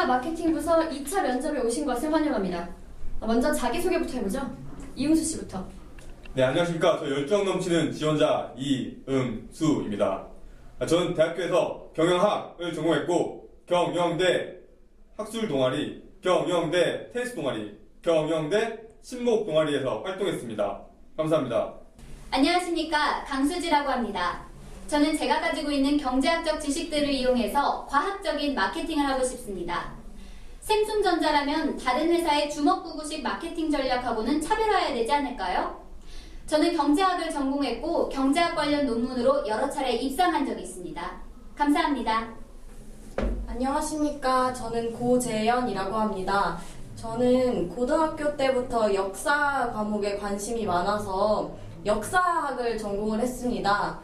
지원자 마케팅 부서 2차 면접에 오신 것을 환영합니다. 먼저 자기소개부터 해보죠. 이응수 씨부터. 네, 안녕하십니까. 저 열정 넘치는 지원자 이응수입니다. 저는 대학교에서 경영학을 전공했고 경영대 학술 동아리, 경영대 테니스 동아리, 경영대 신목 동아리에서 활동했습니다. 감사합니다. 안녕하십니까. 강수지라고 합니다. 저는 제가 가지고 있는 경제학적 지식들을 이용해서 과학적인 마케팅을 하고 싶습니다. 샘숨전자라면 다른 회사의 주먹구구식 마케팅 전략하고는 차별화해야 되지 않을까요? 저는 경제학을 전공했고 경제학 관련 논문으로 여러 차례 입상한 적이 있습니다. 감사합니다. 안녕하십니까. 저는 고재연이라고 합니다. 저는 고등학교 때부터 역사 과목에 관심이 많아서 역사학을 전공을 했습니다.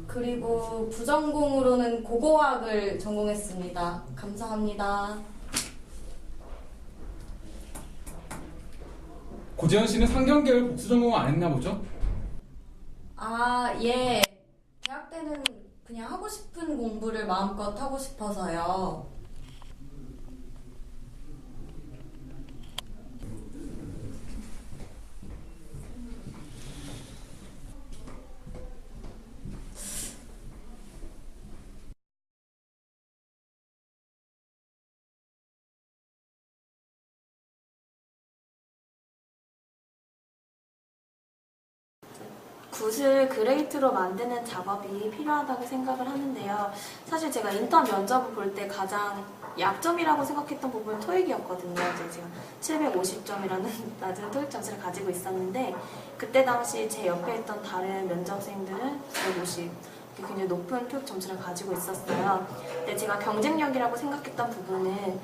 그리고 부전공으로는 고고학을 전공했습니다. 감사합니다. 고재현 씨는 상경계열 복수 전공 안 했나 보죠? 예. 대학 때는 그냥 하고 싶은 공부를 마음껏 하고 싶어서요. 굿을 그레이트로 만드는 작업이 필요하다고 생각을 하는데요. 사실 제가 인턴 면접을 볼 때 가장 약점이라고 생각했던 부분은 토익이었거든요. 제가 750점이라는 낮은 토익 점수를 가지고 있었는데 그때 당시 제 옆에 있던 다른 면접생들은 150, 굉장히 높은 토익 점수를 가지고 있었어요. 근데 제가 경쟁력이라고 생각했던 부분은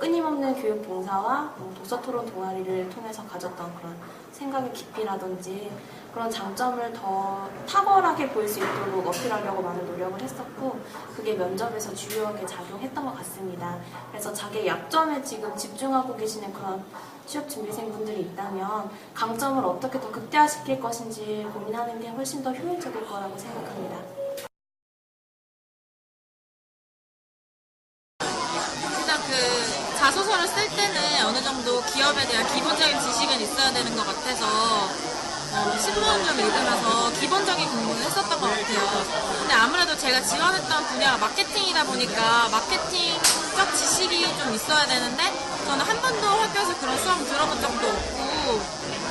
끊임없는 교육 봉사와 독서토론 동아리를 통해서 가졌던 그런 생각의 깊이라든지 그런 장점을 더 탁월하게 보일 수 있도록 어필하려고 많은 노력을 했었고 그게 면접에서 주요하게 작용했던 것 같습니다. 그래서 자기의 약점에 지금 집중하고 계시는 그런 취업준비생분들이 있다면 강점을 어떻게 더 극대화시킬 것인지 고민하는 게 훨씬 더 효율적일 거라고 생각합니다. 일단 자소서를 쓸 때는 어느 정도 기업에 대한 기본적인 지식은 있어야 되는 것 같아서 신문 좀 읽으면서 기본적인 공부를 했었던 것 같아요. 근데 아무래도 제가 지원했던 분야가 마케팅이다 보니까 마케팅적 지식이 좀 있어야 되는데 저는 한 번도 학교에서 그런 수업을 들어본 적도 없고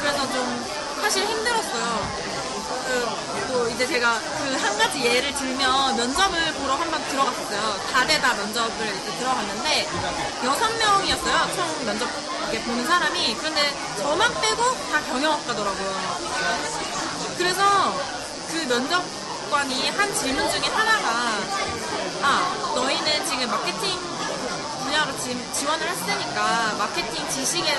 그래서 좀 사실 힘들었어요. 또 이제 제가 한 가지 예를 들면 면접을 보러 한번 들어갔어요. 다대다 면접을 이렇게 들어갔는데 6명이었어요. 총 면접 보는 사람이. 그런데 저만 빼고 다 경영학과더라고요. 그래서 그 면접관이 한 질문 중에 하나가 너희는 지금 마케팅 분야로 지원을 했으니까 마케팅 지식의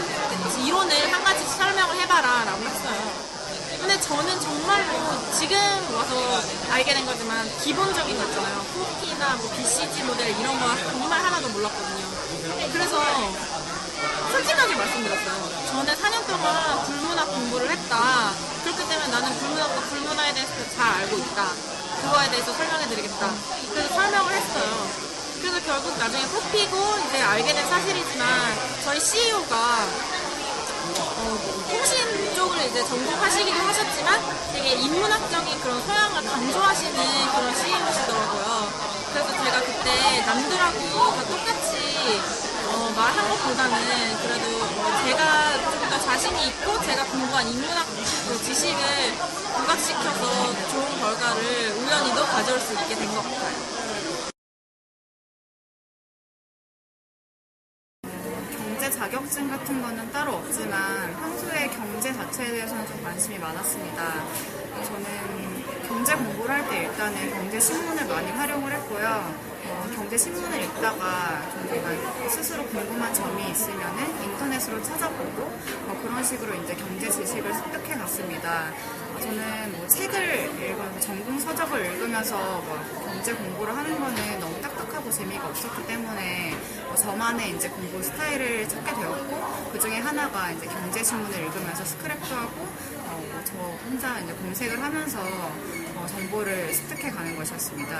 이론을 한 가지 설명을 해봐라 라고 했어요. 근데 저는 정말로 지금 와서 알게 된 거지만 기본적인 거 있잖아요. 포티나 BCG 모델 이런 거 정말 하나도 몰랐거든요. 그래서 솔직하게 말씀드렸어요. 전에 4년 동안 불문학 공부를 했다. 그렇기 때문에 나는 불문학과 불문화에 대해서 잘 알고 있다. 그거에 대해서 설명해드리겠다. 그래서 설명을 했어요. 그래서 결국 나중에 뽑히고 이제 알게 된 사실이지만 저희 CEO가 통신 쪽을 이제 전공하시기도 하셨지만 되게 인문학적인 그런 소양을 강조하시는 그런 CEO시더라고요. 그래서 제가 그때 남들하고 다 똑같이 말한 것보다는 그래도 제가 좀 더 자신이 있고 제가 공부한 인문학 지식을 부각시켜서 좋은 결과를 우연히도 가져올 수 있게 된 것 같아요. 경제 자격증 같은 거는 따로 없지만 평소에 경제 자체에 대해서는 좀 관심이 많았습니다. 저는 경제 공부를 할 때 일단은 경제 신문을 많이 활용을 했고요. 경제 신문을 읽다가 좀 제가 스스로 궁금한 점이 있으면은 인터넷으로 찾아보고 그런 식으로 이제 경제 지식을 습득해 갔습니다. 저는 책을 읽으면서 전공 서적을 읽으면서 경제 공부를 하는 거는 너무 딱딱하고 재미가 없었기 때문에 저만의 이제 공부 스타일을 찾게 되었고 그 중에 하나가 이제 경제 신문을 읽으면서 스크랩도 하고 저 혼자 이제 검색을 하면서 정보를 습득해 가는 것이었습니다.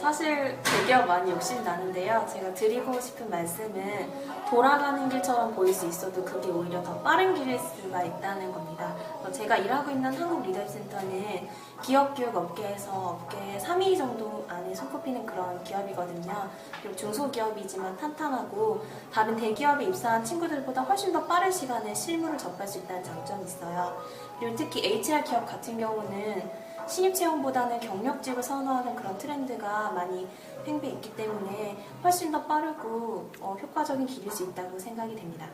사실 대기업 많이 욕심 나는데요. 제가 드리고 싶은 말씀은 돌아가는 길처럼 보일 수 있어도 그게 오히려 더 빠른 길일 수가 있다는 겁니다. 제가 일하고 있는 한국 리더십센터는 기업 교육 업계에서 업계 3위 정도 안에 손꼽히는 그런 기업이거든요. 비록 중소기업이지만 탄탄하고 다른 대기업에 입사한 친구들보다 훨씬 더 빠른 시간에 실무를 접할 수 있다는 장점이 있어요. 그리고 특히 HR 기업 같은 경우는 신입 채용보다는 경력직을 선호하는 그런 트렌드가 많이 팽배해 있기 때문에 훨씬 더 빠르고 효과적인 길일 수 있다고 생각이 됩니다.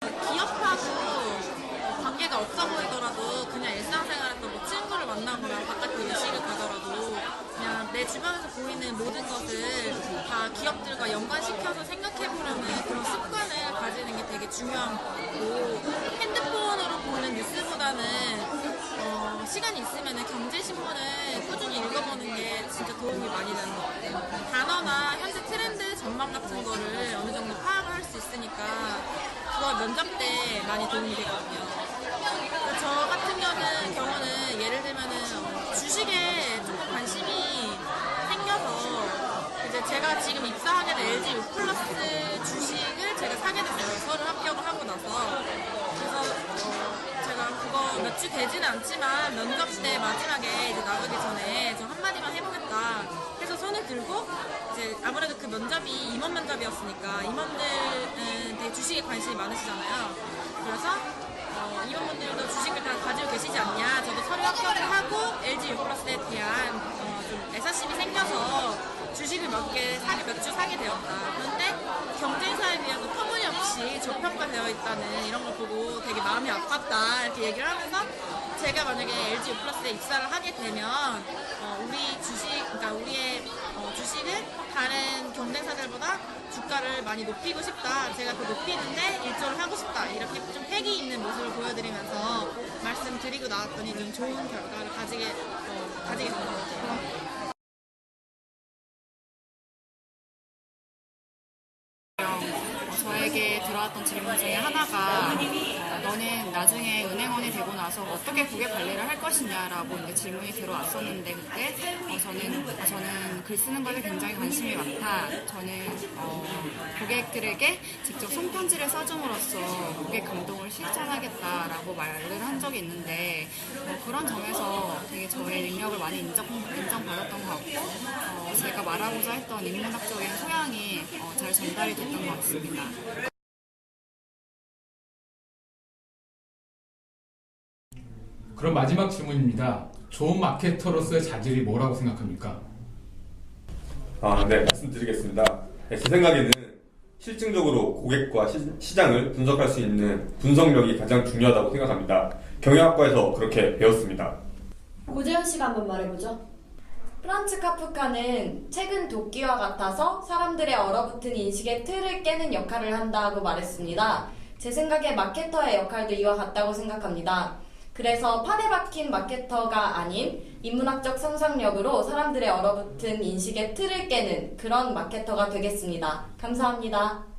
기업하고 관계가 없어 보이더라도 그냥 일상생활에서 뭐 친구를 만나거나 바깥에 외식을 가더라도 그냥 내 주변에서 보이는 모든 것을 다 기업들과 연관시켜서 생각해보려는 그런 습관을 가지는 게 되게 중요한 거고, 핸드폰으로 보는 뉴스보다는 시간이 있으면 경제신문을 꾸준히 읽어보는 게 진짜 도움이 많이 되는 것 같아요. 단어나 현재 트렌드 전망 같은 거를 어느 정도 파악을 할 수 있으니까 그거 면접 때 많이 도움이 되거든요. 저 같은 경우는 예를 들면은 주식에 조금 관심이 생겨서 이제 제가 지금 입사하게 된 LG U+ 주식을 제가 사게 됐어요. 서류 합격을 하고 나서. 그래서 제가 그거 몇 주 되지는 않지만 면접 때 마지막에 이제 나가기 전에 좀 한마디만 해보겠다 해서 손을 들고, 이제 아무래도 그 면접이 임원 면접이었으니까 임원들은 되게 주식에 관심이 많으시잖아요. 그래서 임원분들도 주식을 다 가지고 계시지 않냐, 저도 서류 합격을 하고 LG U+에 대한 좀 애사심이 생겨서 주식을 몇 주 사게 되었다. 그런데 경쟁사에 비해서 터무니없이 저평가되어 있다는 이런 걸 보고 되게 마음이 아팠다 이렇게 얘기를 하면서, 제가 만약에 LG U+에 입사를 하게 되면 그러니까 우리의 주식을 다른 경쟁사들보다 주가를 많이 높이고 싶다. 제가 그 높이는데 일조를 하고 싶다. 이렇게 좀 패기 있는 모습을 보여드리면서 말씀드리고 나왔더니 좀 좋은 결과를 가지게 된 것 같아요. 저에게 들어왔던 질문 중에 하나가 너는 나중에 은행원이 되고 나서 어떻게 고객 관리를 할 것이냐라고 이제 질문이 들어왔었는데, 그때 저는 글 쓰는 것에 굉장히 관심이 많다. 저는 고객들에게 직접 손편지를 써줌으로써 고객 감동을 실천하겠다라고 말을 한 적이 있는데, 그런 점에서 되게 저의 능력을 많이 인정받았던 것 같고, 제가 말하고자 했던 인문학적인 소양이 잘 전달이 됐던 것 같습니다. 그럼 마지막 질문입니다. 좋은 마케터로서의 자질이 뭐라고 생각합니까? 네, 말씀드리겠습니다. 제 생각에는 실증적으로 고객과 시장을 분석할 수 있는 분석력이 가장 중요하다고 생각합니다. 경영학과에서 그렇게 배웠습니다. 고재현 씨가 한번 말해보죠. 프란츠 카프카는 책은 도끼와 같아서 사람들의 얼어붙은 인식의 틀을 깨는 역할을 한다고 말했습니다. 제 생각에 마케터의 역할도 이와 같다고 생각합니다. 그래서 판에 박힌 마케터가 아닌 인문학적 상상력으로 사람들의 얼어붙은 인식의 틀을 깨는 그런 마케터가 되겠습니다. 감사합니다.